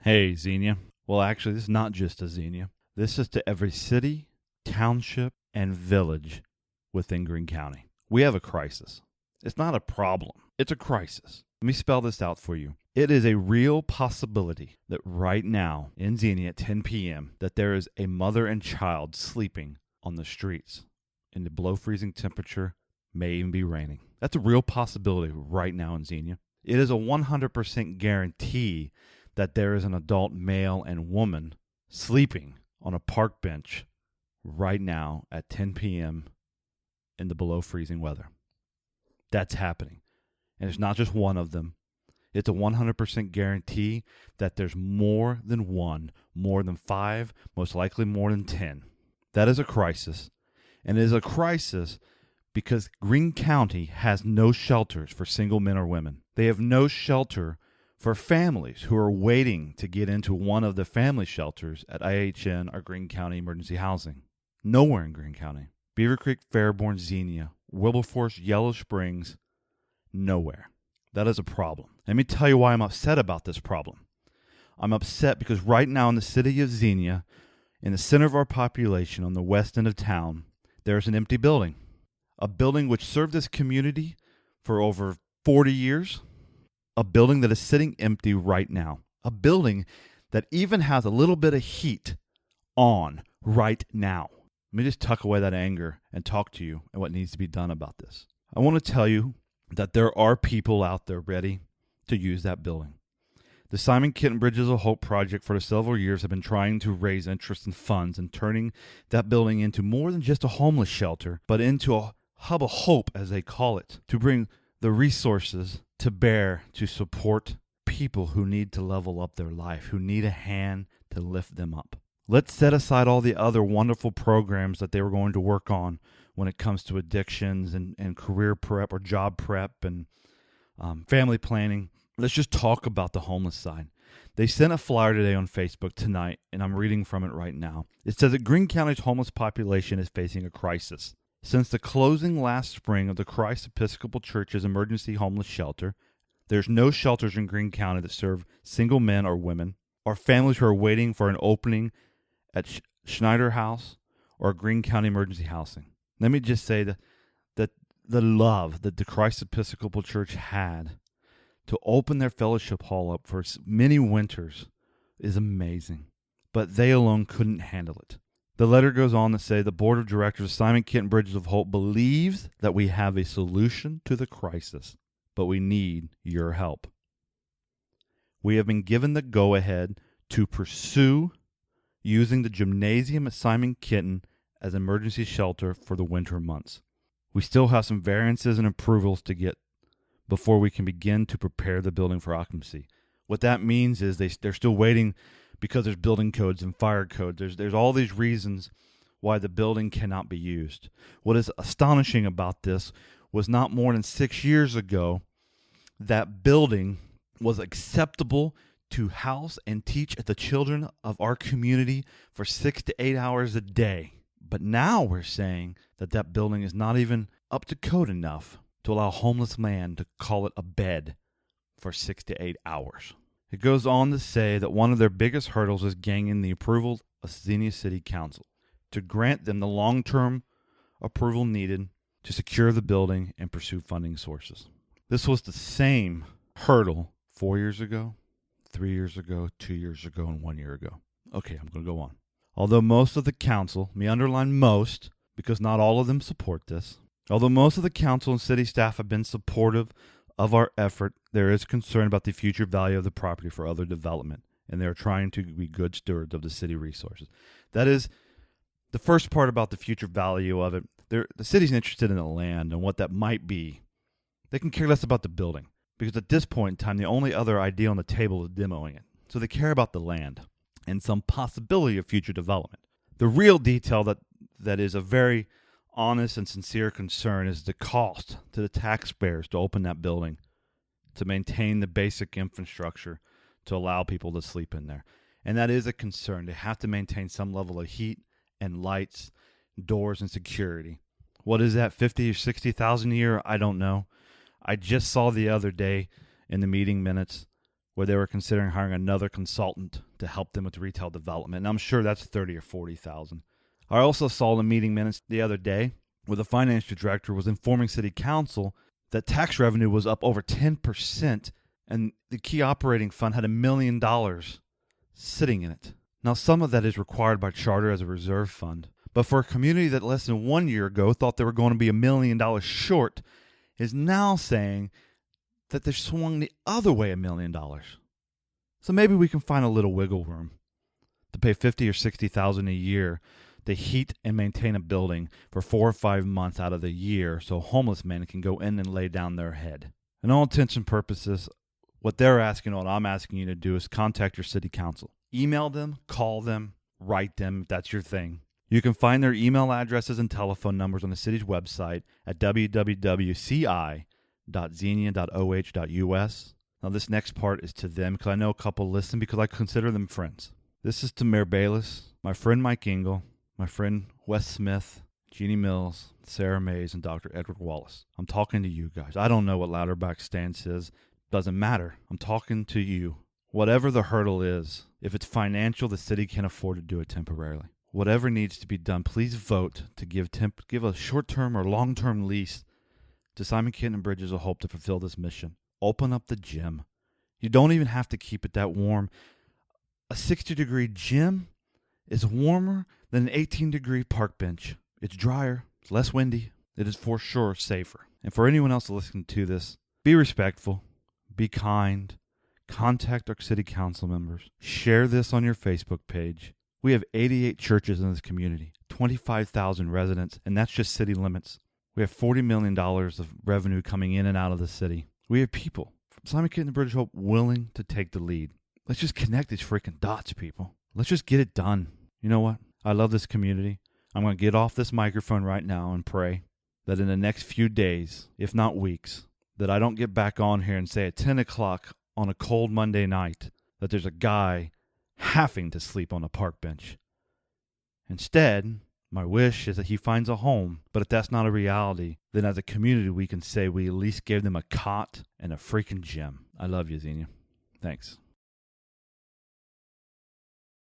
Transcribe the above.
Hey, Xenia. Well, actually, this is not just to Xenia. This is to every city, township, and village within Greene County. We have a crisis. It's not a problem. It's a crisis. Let me spell this out for you. It is a real possibility that right now in Xenia at 10 p.m. that there is a mother and child sleeping on the streets in the below freezing temperature, may even be raining. That's a real possibility right now in Xenia. It is a 100% guarantee that there is an adult male and woman sleeping on a park bench right now at 10 p.m. in the below freezing weather. That's happening. And it's not just one of them. It's a 100% guarantee that there's more than one, more than five, most likely more than 10. That is a crisis. And it is a crisis because Greene County has no shelters for single men or women. They have no shelter for families who are waiting to get into one of the family shelters at IHN or Greene County Emergency Housing. Nowhere in Greene County. Beaver Creek, Fairborn, Xenia, Wilberforce, Yellow Springs, nowhere. That is a problem. Let me tell you why I'm upset about this problem. I'm upset because right now in the city of Xenia, in the center of our population on the west end of town, there's an empty building. A building which served this community for over 40 years. A building that is sitting empty right now. A building that even has a little bit of heat on right now. Let me just tuck away that anger and talk to you and what needs to be done about this. I want to tell you that there are people out there ready to use that building. The Simon Kenton Bridges of Hope project for several years have been trying to raise interest and funds and turning that building into more than just a homeless shelter, but into a hub of hope, as they call it, to bring the resources to bear to support people who need to level up their life, who need a hand to lift them up. Let's set aside all the other wonderful programs that they were going to work on when it comes to addictions and career prep or job prep and family planning. Let's just talk about the homeless side. They sent a flyer today on Facebook tonight, and I'm reading from it right now. It says that Greene County's homeless population is facing a crisis. Since the closing last spring of the Christ Episcopal Church's emergency homeless shelter, there's no shelters in Greene County that serve single men or women, or families who are waiting for an opening at Schneider House or Greene County Emergency Housing. Let me just say that the love that the Christ Episcopal Church had to open their fellowship hall up for many winters is amazing, but they alone couldn't handle it. The letter goes on to say the board of directors of Simon Kenton Bridges of Hope believes that we have a solution to the crisis, but we need your help. We have been given the go-ahead to pursue using the gymnasium at Simon Kenton as emergency shelter for the winter months. We still have some variances and approvals to get before we can begin to prepare the building for occupancy. What that means is they're still waiting because there's building codes and fire codes. There's all these reasons why the building cannot be used. What is astonishing about this was not more than 6 years ago, that building was acceptable to house and teach at the children of our community for 6 to 8 hours a day. But now we're saying that that building is not even up to code enough to allow a homeless man to call it a bed for 6 to 8 hours. It goes on to say that one of their biggest hurdles is gaining the approval of Xenia City Council to grant them the long-term approval needed to secure the building and pursue funding sources. This was the same hurdle 4 years ago, 3 years ago, 2 years ago, and 1 year ago. Okay, I'm going to go on. Although most of the council, let me underline most, because not all of them support this, although most of the council and city staff have been supportive of our effort, there is concern about the future value of the property for other development, and they are trying to be good stewards of the city resources. That is the first part about the future value of it. The city's interested in the land and what that might be. They can care less about the building, because at this point in time, the only other idea on the table is demoing it. So they care about the land and some possibility of future development. The real detail that is a very honest and sincere concern is the cost to the taxpayers to open that building, to maintain the basic infrastructure, to allow people to sleep in there. And that is a concern. They have to maintain some level of heat and lights, doors, and security. What is that, 50 or 60,000 a year? I don't know. I just saw the other day in the meeting minutes where they were considering hiring another consultant to help them with retail development. And I'm sure that's 30 or 40,000. I also saw the meeting minutes the other day where the finance director was informing city council that tax revenue was up over 10%, and the key operating fund had $1 million sitting in it. Now, some of that is required by charter as a reserve fund, but for a community that less than 1 year ago thought they were going to be $1 million short, is now saying that they swung the other way $1 million. So maybe we can find a little wiggle room to pay $50,000 or $60,000 a year to heat and maintain a building for 4 or 5 months out of the year so homeless men can go in and lay down their head. In all intents and purposes, what they're asking, what I'm asking you to do is contact your city council. Email them, call them, write them if that's your thing. You can find their email addresses and telephone numbers on the city's website at www.ci.xenia.oh.us. Now this next part is to them because I know a couple listen because I consider them friends. This is to Mayor Bayless, my friend Mike Engel, my friend Wes Smith, Jeannie Mills, Sarah Mays, and Dr. Edward Wallace. I'm talking to you guys. I don't know what Louderback's stance is. Doesn't matter. I'm talking to you. Whatever the hurdle is, if it's financial, the city can afford to do it temporarily. Whatever needs to be done, please vote to give a short-term or long-term lease to Simon Kenton Bridges of Hope to fulfill this mission. Open up the gym. You don't even have to keep it that warm. A 60-degree gym is warmer than an 18-degree park bench. It's drier. It's less windy. It is for sure safer. And for anyone else listening to this, be respectful. Be kind. Contact our city council members. Share this on your Facebook page. We have 88 churches in this community, 25,000 residents, and that's just city limits. We have $40 million of revenue coming in and out of the city. We have people from Simon Kenton Bridge Hope willing to take the lead. Let's just connect these freaking dots, people. Let's just get it done. You know what? I love this community. I'm going to get off this microphone right now and pray that in the next few days, if not weeks, that I don't get back on here and say at 10 o'clock on a cold Monday night that there's a guy having to sleep on a park bench. Instead, my wish is that he finds a home, but if that's not a reality, then as a community we can say we at least gave them a cot and a freaking gym. I love you, Xenia. Thanks.